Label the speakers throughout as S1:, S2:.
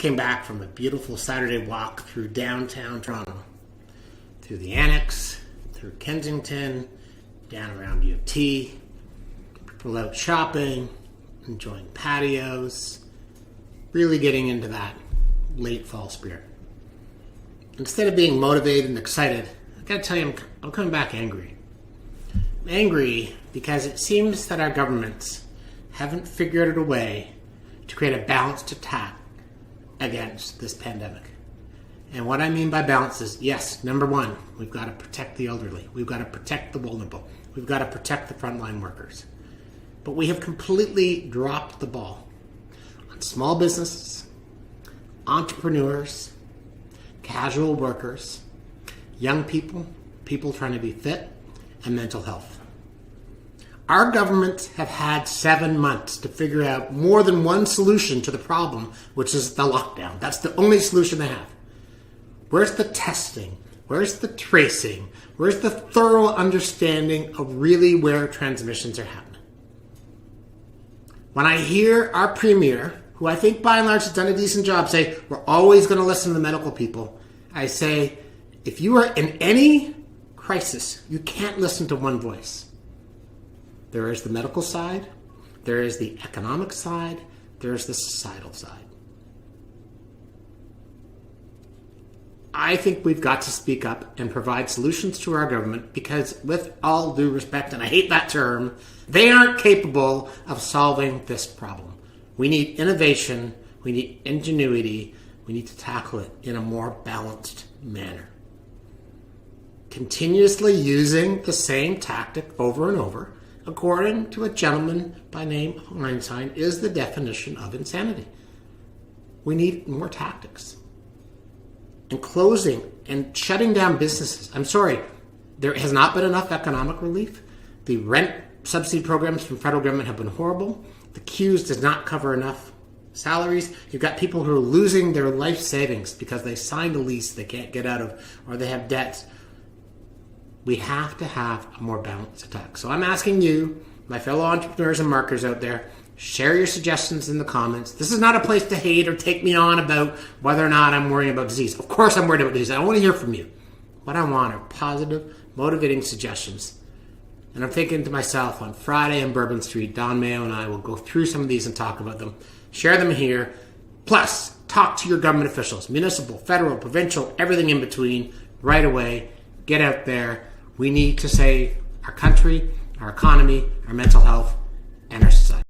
S1: came back from a beautiful Saturday walk through downtown Toronto, through the Annex, through Kensington, down around U of T, people out shopping, enjoying patios, really getting into that late fall spirit. Instead of being motivated and excited, I gotta tell you, I'm coming back angry. I'm angry because it seems that our governments haven't figured out a way to create a balanced attack against this pandemic. And what I mean by balance is, yes, number one, we've got to protect the elderly. We've got to protect the vulnerable. We've got to protect the frontline workers. But we have completely dropped the ball on small businesses, entrepreneurs, casual workers, young people, people trying to be fit, and mental health. Our governments have had 7 months to figure out more than one solution to the problem, which is the lockdown. That's the only solution they have. Where's the testing? Where's the tracing? Where's the thorough understanding of really where transmissions are happening? When I hear our premier, who I think by and large has done a decent job, say, we're always going to listen to the medical people, I say, if you are in any crisis, you can't listen to one voice. There is the medical side, there is the economic side, there is the societal side. I think we've got to speak up and provide solutions to our government because, with all due respect, and I hate that term, they aren't capable of solving this problem. We need innovation, we need ingenuity, we need to tackle it in a more balanced manner. Continuously using the same tactic over and over, according to a gentleman by name Einstein, is the definition of insanity. We need more tactics. And closing and shutting down businesses. I'm sorry, there has not been enough economic relief. The rent subsidy programs from federal government have been horrible. The CEWS does not cover enough salaries. You've got people who are losing their life savings because they signed a lease they can't get out of, or they have debts. We have to have a more balanced attack. So I'm asking you, my fellow entrepreneurs and marketers out there, share your suggestions in the comments. This is not a place to hate or take me on about whether or not I'm worrying about disease. Of course I'm worried about disease. I want to hear from you. What I want are positive, motivating suggestions. And I'm thinking to myself, on Friday in Bourbon Street, Don, Mayo, and I will go through some of these and talk about them. Share them here. Plus, talk to your government officials, municipal, federal, provincial, everything in between, right away. Get out there. We need to save our country, our economy, our mental health, and our society.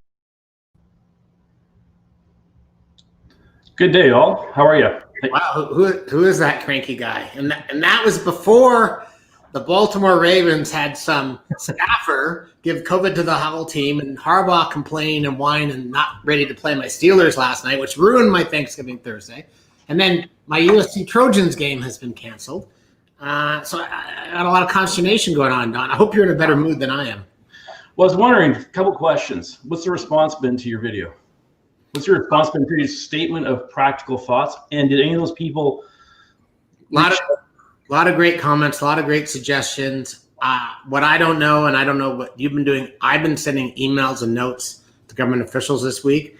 S2: Good day, all. How are you?
S1: Wow, who is that cranky guy? And that was before the Baltimore Ravens had some staffer give COVID to the whole team, and Harbaugh complain and whine and not ready to play my Steelers last night, which ruined my Thanksgiving Thursday. And then my USC Trojans game has been canceled. So I got a lot of consternation going on, Don. I hope you're in a better mood than I am.
S2: Well, I was wondering, a couple questions. What's the response been to your video? What's your response been to your statement of practical thoughts? And did any of those people?
S1: A lot of great comments, a lot of great suggestions. What I don't know, and I don't know what you've been doing, I've been sending emails and notes to government officials this week.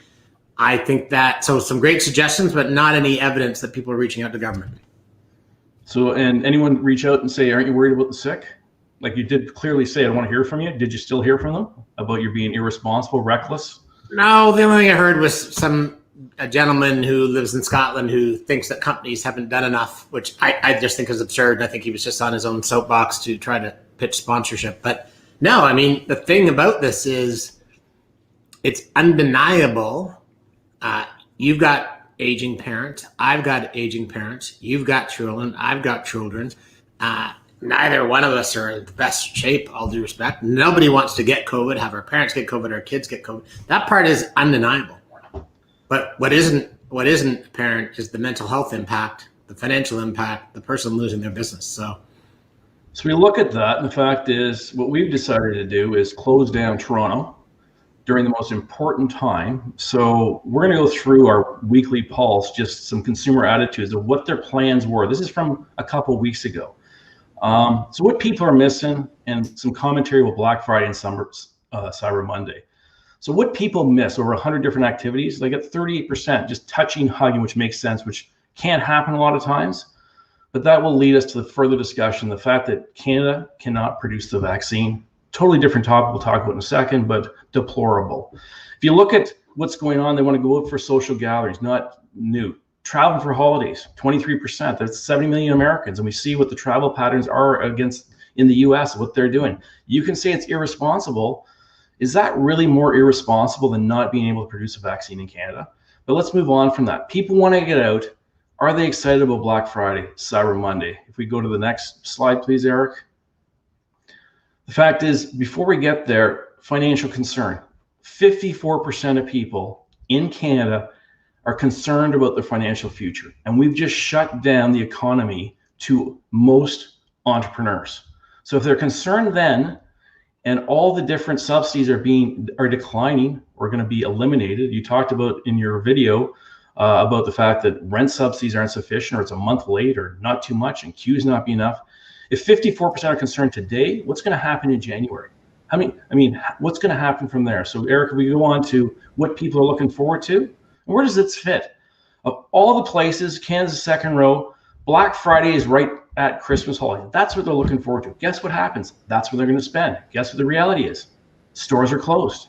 S1: I think that, so some great suggestions, but not any evidence that people are reaching out to government.
S2: So, and anyone reach out and say, aren't you worried about the sick? Like you did clearly say, I want to hear from you. Did you still hear from them about you being irresponsible, reckless?
S1: No, the only thing I heard was a gentleman who lives in Scotland who thinks that companies haven't done enough, which I just think is absurd. I think he was just on his own soapbox to try to pitch sponsorship. But no, I mean, the thing about this is it's undeniable. You've got aging parents. I've got aging parents. You've got children. I've got children. Neither one of us are in the best shape, all due respect. Nobody wants to get COVID, have our parents get COVID, our kids get COVID. That part is undeniable. But what isn't apparent is the mental health impact, the financial impact, the person losing their business. So
S2: we look at that, and the fact is what we've decided to do is close down Toronto during the most important time. So we're going to go through our weekly pulse, just some consumer attitudes of what their plans were. This is from a couple of weeks ago. So what people are missing, and some commentary with Black Friday and Cyber Monday. So what people miss over 100 different activities, they get 38% just touching, hugging, which makes sense, which can't happen a lot of times. But that will lead us to the further discussion, the fact that Canada cannot produce the vaccine. Totally different topic we'll talk about in a second, but deplorable. If you look at what's going on, they want to go out for social gatherings, not new. Traveling for holidays, 23%. That's 70 million Americans. And we see what the travel patterns are against in the US, what they're doing. You can say it's irresponsible. Is that really more irresponsible than not being able to produce a vaccine in Canada? But let's move on from that. People want to get out. Are they excited about Black Friday, Cyber Monday? If we go to the next slide, please, Eric. The fact is, before we get there, financial concern. 54% of people in Canada are concerned about their financial future. And we've just shut down the economy to most entrepreneurs. So if they're concerned then, and all the different subsidies are declining or going to be eliminated. You talked about in your video about the fact that rent subsidies aren't sufficient, or it's a month late, or not too much, and queues not be enough. If 54% are concerned today, what's going to happen in January? I mean, what's going to happen from there? So Eric, we go on to what people are looking forward to. Where does this fit? Of all the places, Canada's second row, Black Friday is right at Christmas holiday. That's what they're looking forward to. Guess what happens? That's what they're going to spend. Guess what the reality is? Stores are closed.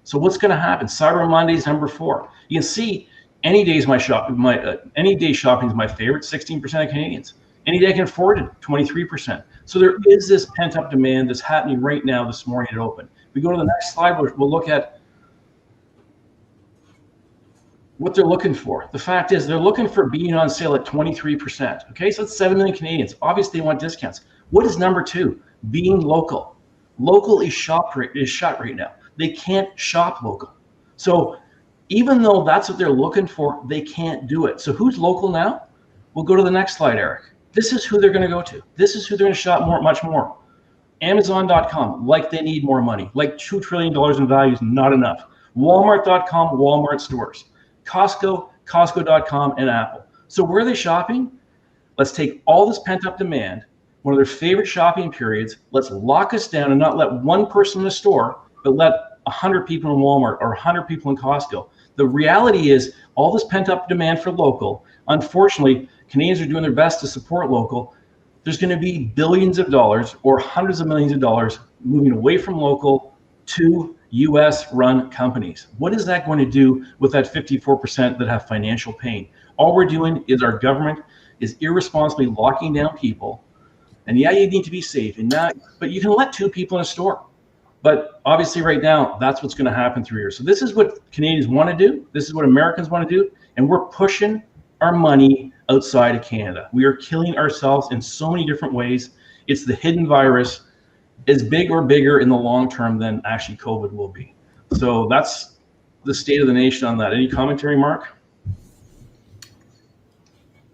S2: So what's going to happen? Cyber Monday is number 4. You can see any day shopping is my favorite. 16% of Canadians. Any day I can afford it. 23%. So there is this pent up demand that's happening right now. This morning at open. We go to the next slide. We'll look at what they're looking for. The fact is they're looking for being on sale at 23%. Okay, so that's 7 million Canadians. Obviously they want discounts. What is number 2? Being local. Local is shut right now. They can't shop local. So even though that's what they're looking for, they can't do it. So who's local now? We'll go to the next slide, Eric. This is who they're going to go to. This is who they're going to shop much more. Amazon.com, like they need more money. Like $2 trillion in value is not enough. Walmart.com, Walmart stores. Costco, Costco.com, and Apple. So where are they shopping? Let's take all this pent-up demand, one of their favorite shopping periods. Let's lock us down and not let one person in the store, but let 100 people in Walmart or 100 people in Costco. The reality is all this pent-up demand for local, unfortunately, Canadians are doing their best to support local. There's going to be billions of dollars or hundreds of millions of dollars moving away from local to US-run companies. What is that going to do with that 54% that have financial pain? All we're doing is our government is irresponsibly locking down people. And yeah, you need to be safe, but you can let 2 people in a store. But obviously right now, that's what's going to happen through here. So this is what Canadians want to do. This is what Americans want to do. And we're pushing our money outside of Canada. We are killing ourselves in so many different ways. It's the hidden virus. Is big or bigger in the long term than actually COVID will be. So that's the state of the nation on that. Any commentary, Mark?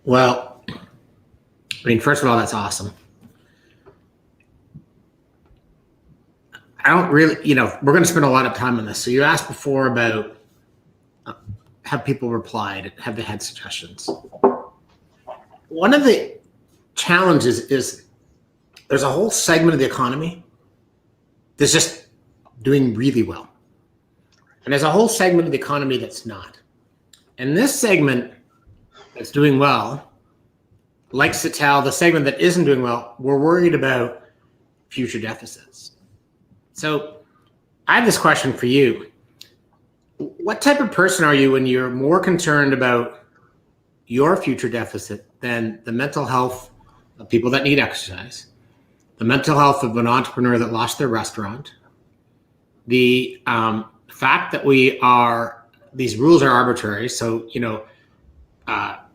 S1: Well, I mean, first of all, that's awesome. I don't really, we're going to spend a lot of time on this. So you asked before about have people replied, have they had suggestions? One of the challenges is there's a whole segment of the economy that's just doing really well. And there's a whole segment of the economy that's not. And this segment that's doing well likes to tell the segment that isn't doing well, we're worried about future deficits. So I have this question for you. What type of person are you when you're more concerned about your future deficit than the mental health of people that need exercise, the mental health of an entrepreneur that lost their restaurant, the fact that these rules are arbitrary. So,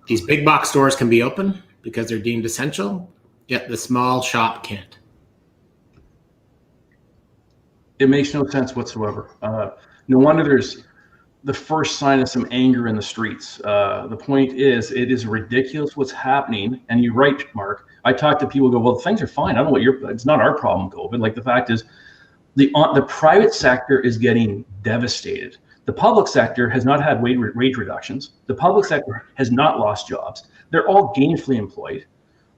S1: these big box stores can be open because they're deemed essential, yet the small shop can't.
S2: It makes no sense whatsoever. No wonder there's the first sign of some anger in the streets. The point is, it is ridiculous what's happening. And you're right, Mark. I talk to people who go, well, things are fine. I don't know it's not our problem, COVID. Like the fact is, the private sector is getting devastated. The public sector has not had wage reductions. The public sector has not lost jobs. They're all gainfully employed.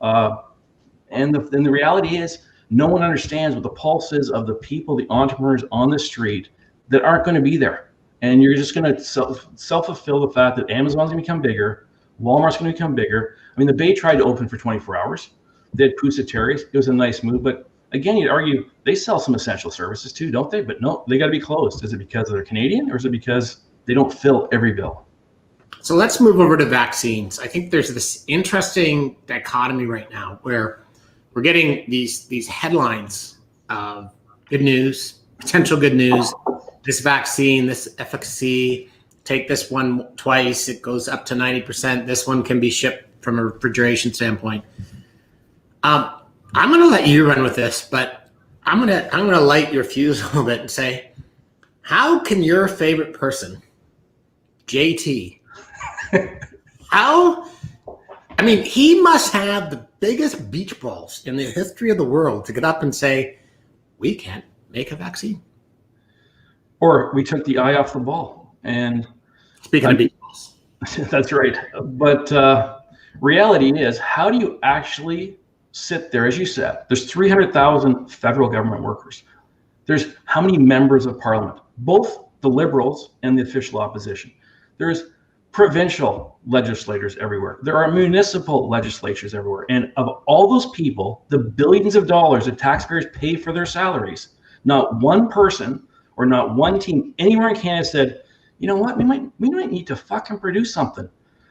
S2: And the reality is, no one understands what the pulse is of the people, the entrepreneurs on the street that aren't going to be there. And you're just going to self-fulfill the fact that Amazon's going to become bigger, Walmart's going to become bigger. I mean, the Bay tried to open for 24 hours. They had Pusateri. It was a nice move, but again, you'd argue they sell some essential services too, don't they? But no, they got to be closed. Is it because they're Canadian, or is it because they don't fill every bill?
S1: So let's move over to vaccines. I think there's this interesting dichotomy right now where we're getting these headlines of good news, potential good news, this vaccine, this efficacy, take this one twice, it goes up to 90%. This one can be shipped from a refrigeration standpoint. I'm going to let you run with this, but I'm going to light your fuse a little bit and say, how can your favorite person, JT, he must have the biggest beach balls in the history of the world to get up and say, we can't make a vaccine.
S2: Or we took the eye off the ball. And
S1: speaking of beach balls.
S2: That's right. But reality is, how do you actually sit there? As you said, there's 300,000 federal government workers. There's how many members of parliament, both the Liberals and the official opposition. There's provincial legislators everywhere. There are municipal legislatures everywhere. And of all those people, the billions of dollars that taxpayers pay for their salaries, not one person or not one team anywhere in Canada said, you know what, we might need to fucking produce something.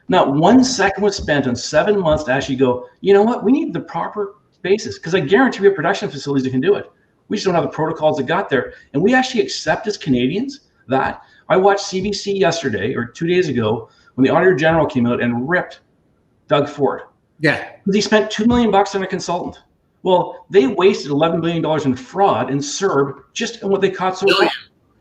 S2: Not 1 second was spent on 7 months to actually go, you know what, we need the proper basis. Because I guarantee we have production facilities that can do it. We just don't have the protocols that got there. And we actually accept as Canadians that. I watched CBC yesterday or 2 days ago when the Auditor General came out and ripped Doug Ford. Yeah. Because he spent $2 million on a consultant. Well, they wasted $11 billion in fraud and CERB just in what they caught so far.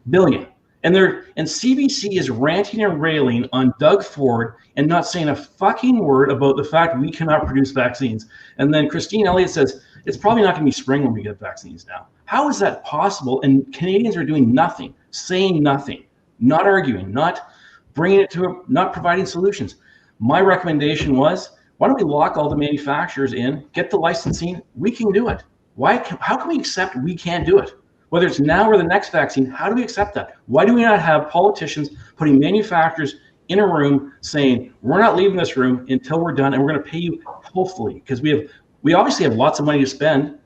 S2: Billion. And CBC is ranting and railing on Doug Ford and not saying a fucking word about the fact we cannot produce vaccines. And then Christine Elliott says, it's probably not going to be spring when we get vaccines now. How is that possible? And Canadians are doing nothing, saying nothing, not arguing, not bringing it to, not providing solutions. My recommendation was, why don't we lock all the manufacturers in, get the licensing, we can do it. How can we accept we can't do it? Whether it's now or the next vaccine, how do we accept that? Why do we not have politicians putting manufacturers in a room saying, we're not leaving this room until we're done and we're going to pay you hopefully, because we obviously have lots of money to spend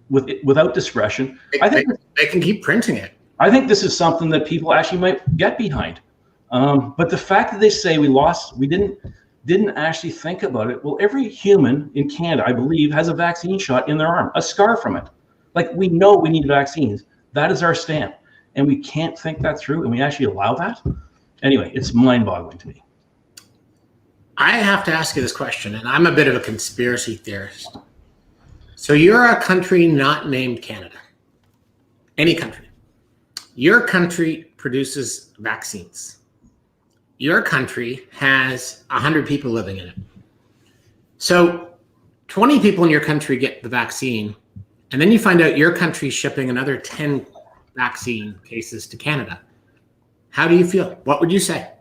S2: without discretion. I think
S1: they can keep printing it.
S2: I think this is something that people actually might get behind. But the fact that they say we didn't actually think about it. Well, every human in Canada, I believe, has a vaccine shot in their arm, a scar from it. Like, we know we need vaccines. That is our stamp. And we can't think that through, and we actually allow that. Anyway, it's mind-boggling to me.
S1: I have to ask you this question, and I'm a bit of a conspiracy theorist. So you're a country not named Canada. Any country. Your country produces vaccines. Your country has 100 people living in it. So 20 people in your country get the vaccine, and then you find out your country's shipping another 10 vaccine cases to Canada. How do you feel? What would you say?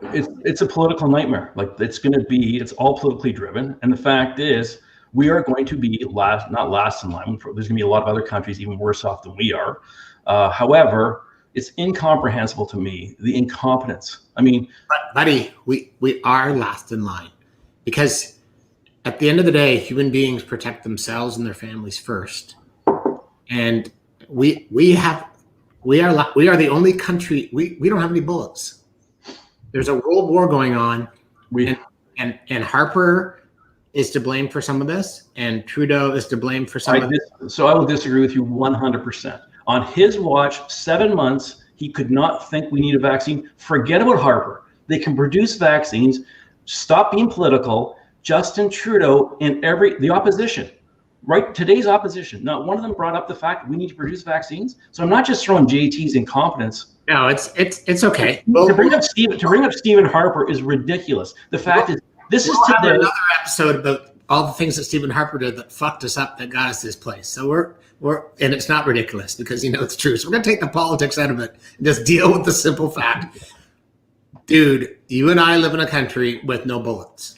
S2: It's a political nightmare. Like, it's all politically driven. And the fact is, we are going to be not last in line. There's going to be a lot of other countries even worse off than we are. However, it's incomprehensible to me, the incompetence. I mean,
S1: buddy, we are last in line, because at the end of the day, human beings protect themselves and their families first. And we are the only country, we don't have any bullets. There's a world war going on, and Harper is to blame for some of this, and Trudeau is to blame for some of this.
S2: So I will disagree with you 100%. On his watch, 7 months, he could not think we need a vaccine. Forget about Harper. They can produce vaccines. Stop being political. Justin Trudeau and the opposition, right? Today's opposition, not one of them brought up the fact we need to produce vaccines. So I'm not just throwing JT's incompetence.
S1: No, it's okay.
S2: To bring up Stephen Harper is ridiculous. The fact is, this is today.
S1: Another episode about all the things that Stephen Harper did that fucked us up, that got us this place. So and it's not ridiculous, because it's true. So we're gonna take the politics out of it and just deal with the simple fact. Dude, you and I live in a country with no bullets.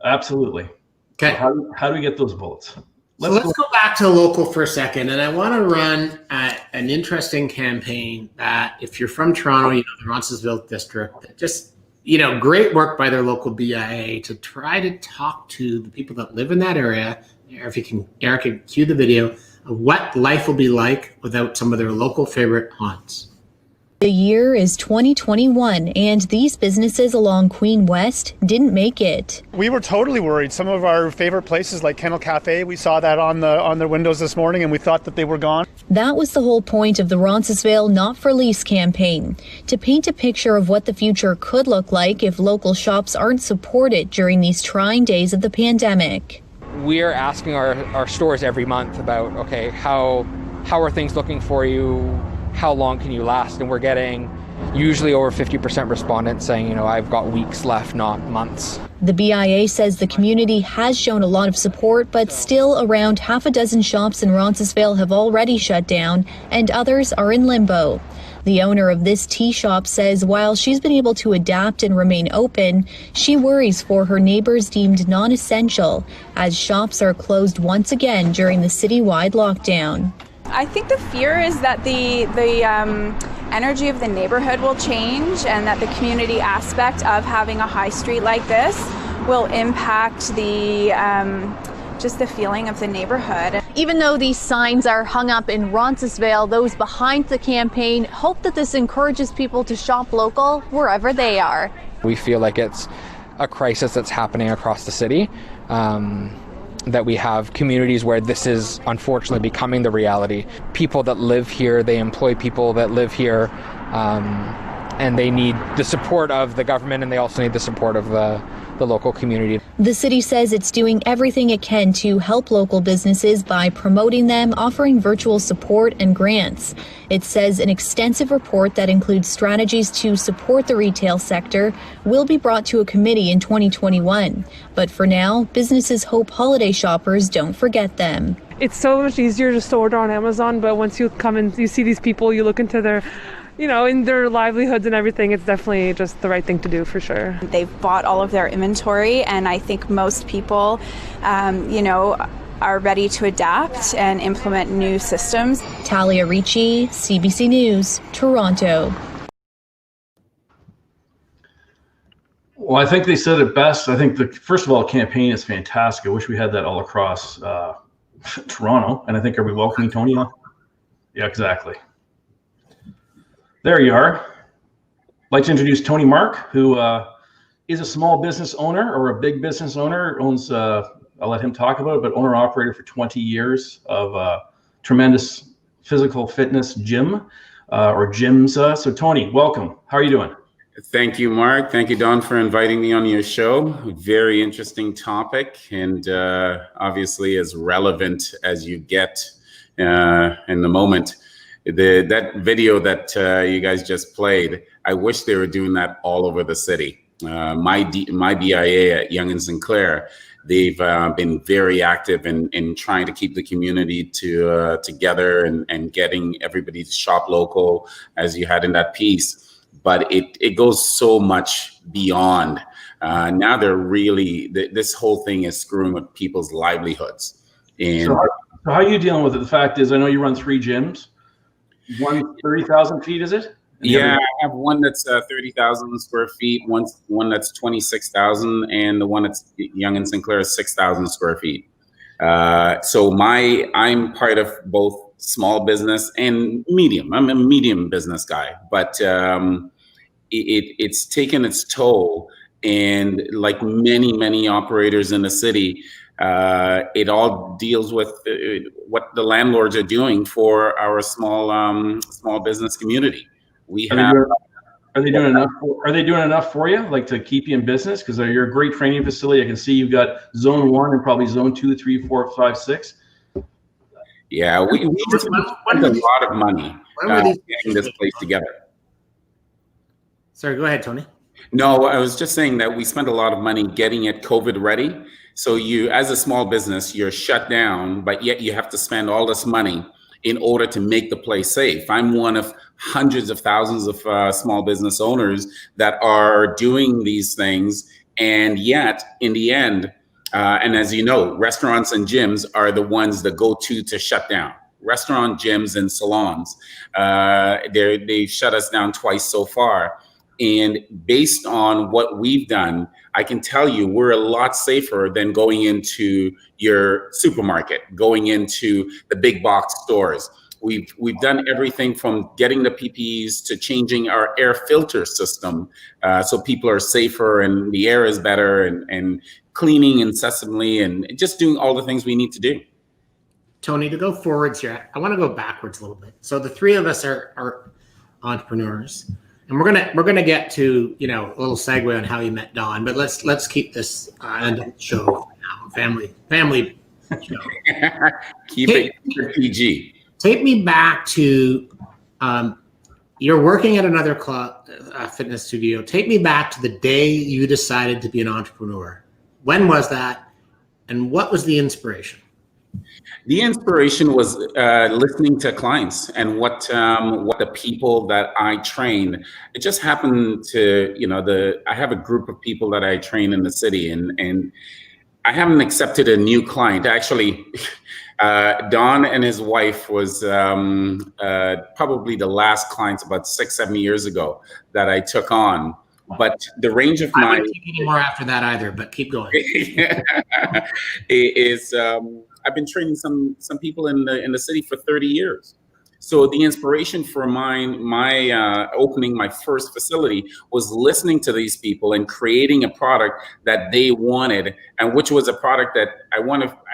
S2: Absolutely.
S1: Okay.
S2: So how do we get those bullets?
S1: So let's go back to local for a second, and I want to run an interesting campaign that, if you're from Toronto, you know, the Roncesvalles district, that just, you know, great work by their local BIA to try to talk to the people that live in that area. If you can, Eric, can cue the video of what life will be like without some of their local favorite haunts.
S3: The year is 2021, and these businesses along Queen West didn't make it.
S4: We were totally worried. Some of our favorite places like Kennel Cafe, we saw that on their windows this morning, and we thought that they were gone.
S3: That was the whole point of the Roncesvalles Not for Lease campaign, to paint a picture of what the future could look like if local shops aren't supported during these trying days of the pandemic.
S5: We're asking our stores every month about, okay, how are things looking for you? How long can you last? And we're getting usually over 50% respondents saying, you know, I've got weeks left, not months.
S3: The BIA says the community has shown a lot of support, but still around half a dozen shops in Roncesvalles have already shut down, and others are in limbo. The owner of this tea shop says while she's been able to adapt and remain open, she worries for her neighbors deemed non-essential, as shops are closed once again during the citywide lockdown.
S6: I think the fear is that the energy of the neighborhood will change, and that the community aspect of having a high street like this will impact the just the feeling of the neighborhood.
S3: Even though these signs are hung up in Roncesvalles, those behind the campaign hope that this encourages people to shop local wherever they are.
S5: We feel like it's a crisis that's happening across the city. That we have communities where this is unfortunately becoming the reality. People that live here, they employ people that live here, and they need the support of the government, and they also need the support of the local community.
S3: The city says it's doing everything it can to help local businesses by promoting them, offering virtual support and grants. It says an extensive report that includes strategies to support the retail sector will be brought to a committee in 2021. But for now, businesses hope holiday shoppers don't forget them.
S7: It's so much easier just to order on Amazon, but once you come and you see these people, you look into their, you know, in their livelihoods and everything, it's definitely just the right thing to do for sure.
S6: They've bought all of their inventory, and I think most people, you know, are ready to adapt and implement new systems.
S3: Talia Ricci, CBC News, Toronto.
S2: Well, I think they said it best. I think first of all, the campaign is fantastic. I wish we had that all across Toronto. And I think, are we welcoming Tony on? Yeah, exactly. There you are. I'd like to introduce Tony Mark, who is a small business owner or a big business owner, owns, I'll let him talk about it, but owner-operator for 20 years of a tremendous physical fitness gym or gyms. So Tony, welcome. How are you doing?
S8: Thank you, Mark. Thank you, Don, for inviting me on your show. Very interesting topic, and obviously as relevant as you get in the moment. That video that you guys just played, I wish they were doing that all over the city. My BIA at Yonge and Sinclair, they've been very active in trying to keep the community together and getting everybody to shop local, as you had in that piece. But it goes so much beyond. Now they're really, this whole thing is screwing with people's livelihoods. And
S2: so how are you dealing with it? The fact is, I know you run 3 gyms. One 30,000 feet, is it?
S8: Yeah, I have one that's 30,000 square feet, one that's 26,000, and the one that's Yonge and Sinclair is 6,000 square feet. So I'm part of both small business and medium. I'm a medium business guy, but it's taken its toll. And like many operators in the city, it all deals with what the landlords are doing for our small business community.
S2: Are they doing enough? Are they doing enough for you, like to keep you in business? Because you're a great training facility. I can see you've got zone 1 and probably zone 2, 3, 4, 5, 6.
S8: Yeah, we spent a lot of money getting this place together.
S1: Sorry, go ahead, Tony.
S8: No, I was just saying that we spent a lot of money getting it COVID ready. So you, as a small business, you're shut down, but yet you have to spend all this money in order to make the place safe. I'm one of hundreds of thousands of small business owners that are doing these things. And yet, in the end, And as you know, restaurants and gyms are the ones that go to shut down. Restaurant, gyms, and salons, they've shut us down twice so far. And based on what we've done, I can tell you we're a lot safer than going into your supermarket, going into the big box stores. We've done everything from getting the PPEs to changing our air filter system, so people are safer and the air is better, and cleaning incessantly, and just doing all the things we need to do.
S1: Tony, to go forwards here, I want to go backwards a little bit. So the three of us are entrepreneurs, and we're gonna get to, you know, a little segue on how you met Don, but let's keep this show now, family show.
S8: Keep it PG.
S1: Take me back to you're working at another club, fitness studio. Take me back to the day you decided to be an entrepreneur. When was that, and what was the inspiration?
S8: The inspiration was listening to clients and what the people that I trained. It just happened to, you know, I have a group of people that I train in the city, and I haven't accepted a new client. Actually, Don and his wife was probably the last clients about 6-7 years ago that I took on. But the range of
S1: I
S8: my
S1: wouldn't take any more after that either, but keep going.
S8: is I've been training some people in the city for 30 years. So the inspiration for my opening my first facility was listening to these people and creating a product that they wanted, and which was a product that I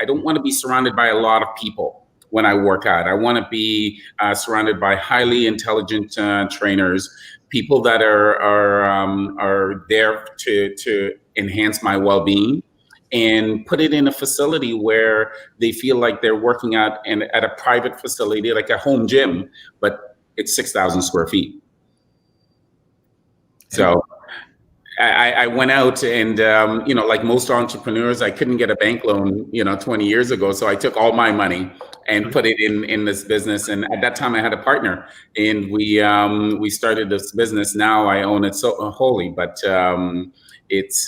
S8: don't want to be surrounded by a lot of people when I work out. I want to be surrounded by highly intelligent trainers, people that are there to enhance my well-being, and put it in a facility where they feel like they're working out at a private facility, like a home gym, but it's 6,000 square feet. So I went out and, you know, like most entrepreneurs, I couldn't get a bank loan, 20 years ago. So I took all my money and put it in this business. And at that time I had a partner, and we started this business. Now I own it so wholly, but it's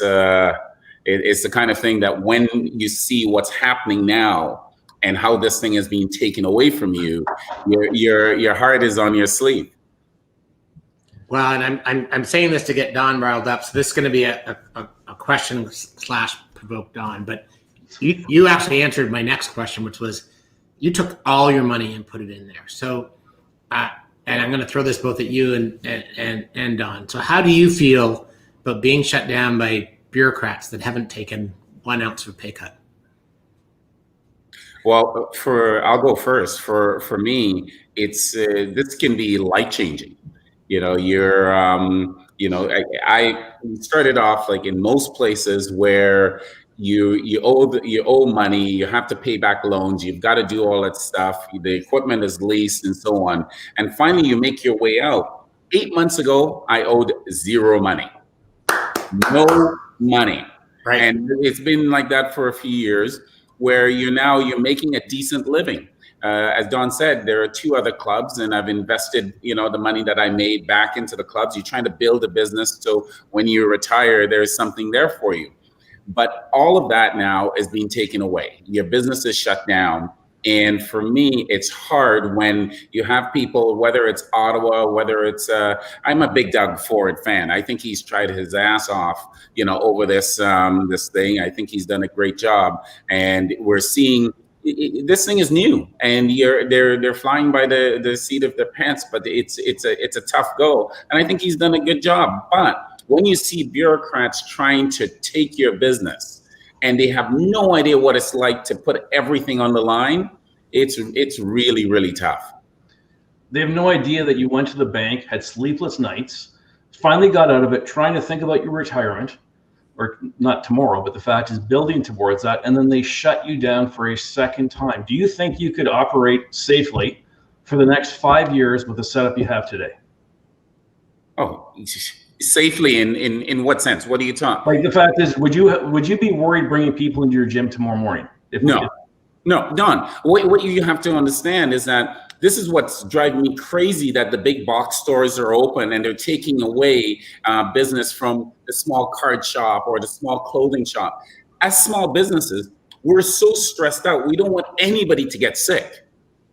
S8: the kind of thing that when you see what's happening now and how this thing is being taken away from you, your heart is on your sleeve.
S1: Well, and I'm saying this to get Don riled up, so this is going to be a question / provoke Don. But you actually answered my next question, which was you took all your money and put it in there. So, and I'm going to throw this both at you and Don. So, how do you feel about being shut down by bureaucrats that haven't taken 1 ounce of a pay cut?
S8: Well, I'll go first. For me, it's this can be life changing. I started off like in most places where you owe money, you have to pay back loans, you've got to do all that stuff. The equipment is leased and so on. And finally, you make your way out. 8 months ago, I owed zero money. No money.
S1: Right.
S8: And it's been like that for a few years, where you're making a decent living. As Don said, there are 2 other clubs, and I've invested, the money that I made back into the clubs. You're trying to build a business so when you retire, there's something there for you. But all of that now is being taken away. Your business is shut down. And for me, it's hard when you have people, whether it's Ottawa, whether it's, I'm a big Doug Ford fan. I think he's tried his ass off, over this thing. I think he's done a great job. And we're seeing, this thing is new, and they're flying by the seat of their pants, but it's a tough go. And I think he's done a good job. But when you see bureaucrats trying to take your business, and they have no idea what it's like to put everything on the line, it's really, really tough.
S2: They have no idea that you went to the bank, had sleepless nights, finally got out of it, trying to think about your retirement, or not tomorrow, but the fact is building towards that, and then they shut you down for a second time. Do you think you could operate safely for the next 5 years with the setup you have today?
S8: Oh, safely in what sense? What are you talking?
S2: Like, the fact is, would you be worried bringing people into your gym tomorrow morning?
S8: No, Don, what you have to understand is that this is what's driving me crazy, that the big box stores are open and they're taking away business from the small card shop or the small clothing shop. as small businesses, we're so stressed out. We don't want anybody to get sick.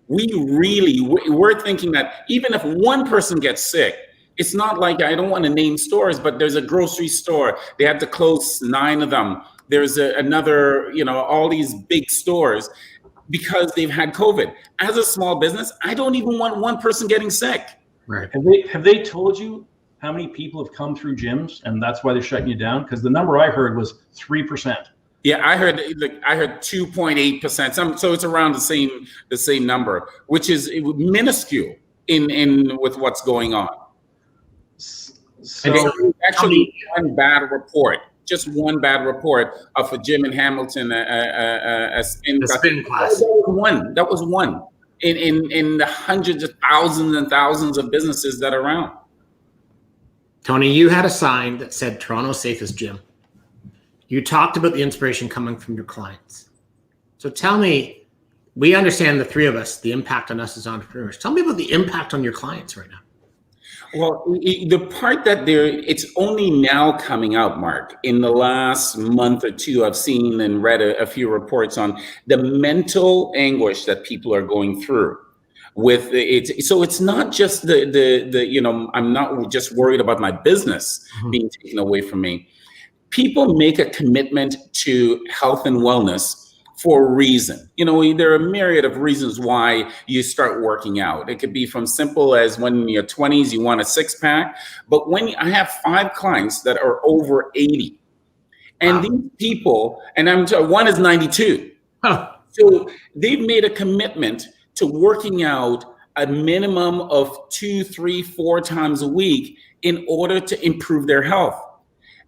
S8: We're thinking that even if one person gets sick, it's not like, I don't want to name stores, but there's a grocery store. They had to close 9 of them. There's another, all these big stores because they've had COVID. As a small business, I don't even want one person getting sick.
S1: Right.
S2: Have they told you how many people have come through gyms and that's why they're shutting you down? Because the number I heard was 3%.
S8: Yeah, I heard 2.8%. So it's around the same number, which is minuscule in with what's going on. So actually, just one bad report of a gym in Hamilton, a spin class. That was one in the hundreds of thousands and thousands of businesses that are around.
S1: Tony, you had a sign that said Toronto's safest gym. You talked about the inspiration coming from your clients. So tell me, we understand, the three of us, the impact on us as entrepreneurs. Tell me about the impact on your clients right now.
S8: Well, the part that it's only now coming out, Mark. In the last month or two, I've seen and read a few reports on the mental anguish that people are going through with it. So it's not just I'm not just worried about my business being taken away from me. People make a commitment to health and wellness for a reason. There are a myriad of reasons why you start working out. It could be from simple as when in your 20s, you want a 6-pack. But I have 5 clients that are over 80. And these people, and one is 92.
S1: Huh.
S8: So they've made a commitment to working out a minimum of 2, 3, 4 times a week in order to improve their health.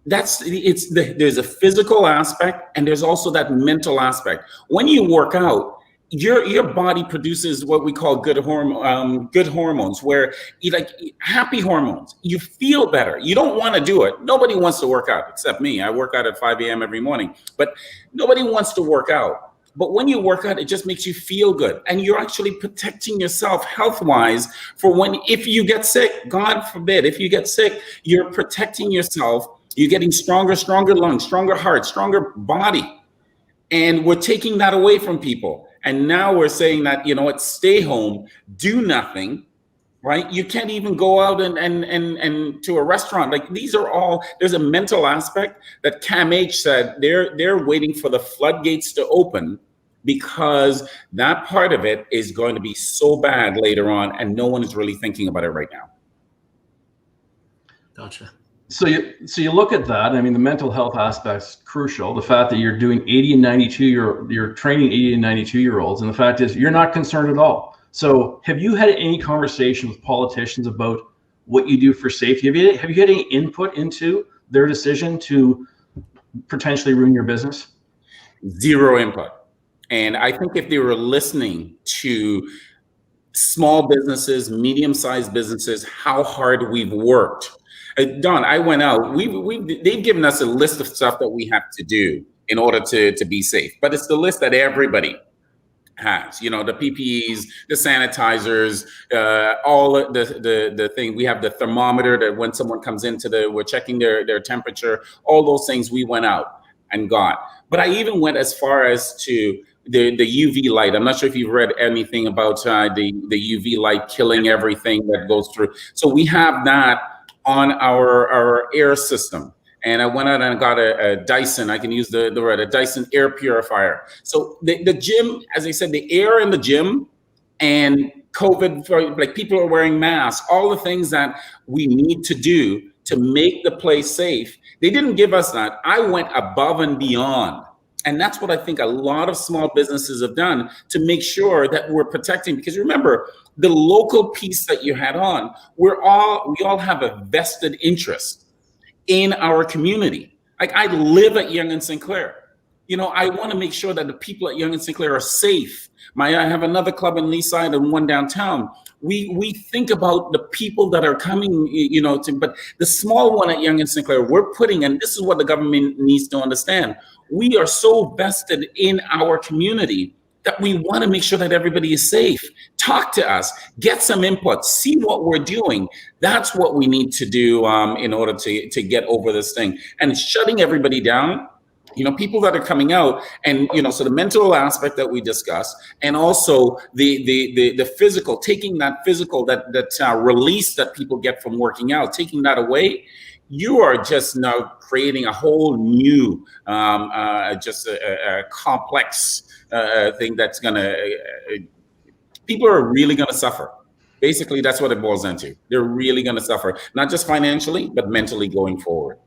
S8: There's a physical aspect and there's also that mental aspect. When you work out, your body produces what we call good hormones, where happy hormones. You feel better. You don't want to do it. Nobody wants to work out except me. I work out at 5 a.m. every morning, but nobody wants to work out. But when you work out, it just makes you feel good. And you're actually protecting yourself health-wise for if you get sick, God forbid, if you get sick, you're protecting yourself. You're getting stronger lungs, stronger heart, stronger body. And we're taking that away from people. And now we're saying that, stay home, do nothing, right? You can't even go out and to a restaurant. These are all, there's a mental aspect that CAMH said they're waiting for the floodgates to open, because that part of it is going to be so bad later on, and no one is really thinking about it right now.
S1: Gotcha.
S2: So you look at that. I mean, the mental health aspect's crucial. The fact that you're doing 80 and 92, you're training 80 and 92-year-olds, and the fact is you're not concerned at all. So have you had any conversation with politicians about what you do for safety? Have you had any input into their decision to potentially ruin your business?
S8: Zero input. And I think if they were listening to small businesses, medium-sized businesses, how hard we've worked. Don, I went out. They've given us a list of stuff that we have to do in order to be safe. But it's the list that everybody has. The PPEs, the sanitizers, all the thing. We have the thermometer that when someone comes we're checking their temperature. All those things we went out and got. But I even went as far as to the UV light. I'm not sure if you've read anything about the UV light killing everything that goes through. So we have that on our air system. And I went out and got a Dyson. I can use the word, a Dyson air purifier. So the gym, as I said, the air in the gym and COVID, people are wearing masks, all the things that we need to do to make the place safe. They didn't give us that. I went above and beyond. And that's what I think a lot of small businesses have done to make sure that we're protecting. Because remember, the local piece that you had on, we all have a vested interest in our community. I live at Yonge and St. Clair. I want to make sure that the people at Yonge and St. Clair are safe. I have another club in Leaside and one downtown. We think about the people that are coming, but the small one at Yonge and St. Clair, we're putting, and this is what the government needs to understand. We are so vested in our community that we want to make sure that everybody is safe. Talk to us, get some input, see what we're doing. That's what we need to do in order to get over this thing. And shutting everybody down people that are coming out, and so the mental aspect that we discussed, and also the physical, taking that physical, that release that people get from working out, taking that away, you are just now creating a whole new, just a complex thing that's gonna. People are really gonna suffer. Basically, that's what it boils down to. They're really gonna suffer, not just financially, but mentally going forward.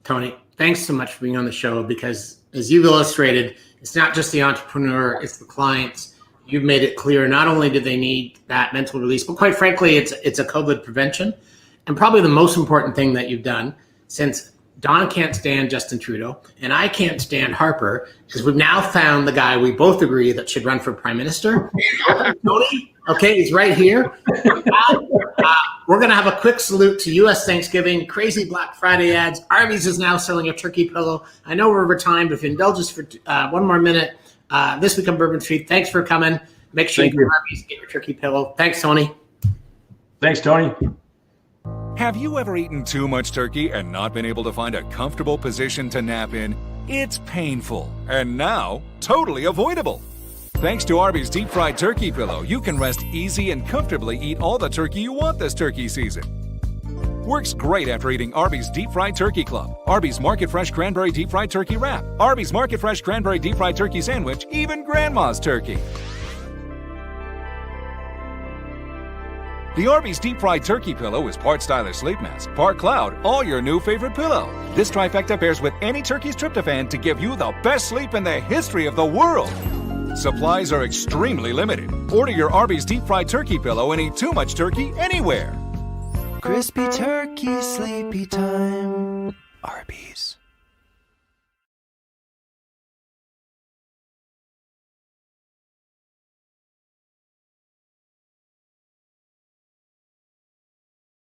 S1: Tony, thanks so much for being on the show, because as you've illustrated, it's not just the entrepreneur, it's the clients. You've made it clear not only do they need that mental release, but quite frankly, it's a COVID prevention. And probably the most important thing that you've done, since Don can't stand Justin Trudeau and I can't stand Harper, is we've now found the guy we both agree that should run for Prime Minister. Tony, okay, he's right here. We're going to have a quick salute to U.S. Thanksgiving, crazy Black Friday ads. Arby's is now selling a turkey pillow. I know we're over time, but if you indulge us for one more minute, this week on Bourbon Street, thanks for coming. Make sure you go to Arby's and get your turkey pillow. Thanks, Tony.
S2: Thanks, Tony.
S9: Have you ever eaten too much turkey and not been able to find a comfortable position to nap in? It's painful, and now totally avoidable. Thanks to Arby's Deep Fried Turkey Pillow, you can rest easy and comfortably eat all the turkey you want this turkey season. Works great after eating Arby's Deep Fried Turkey Club, Arby's Market Fresh Cranberry Deep Fried Turkey Wrap, Arby's Market Fresh Cranberry Deep Fried Turkey Sandwich, even Grandma's Turkey. The Arby's Deep Fried Turkey Pillow is part stylish sleep mask, part cloud, all your new favorite pillow. This trifecta pairs with any turkey's tryptophan to give you the best sleep in the history of the world. Supplies are extremely limited. Order your Arby's Deep Fried Turkey Pillow and eat too much turkey anywhere.
S10: Crispy turkey, sleepy time. Arby's.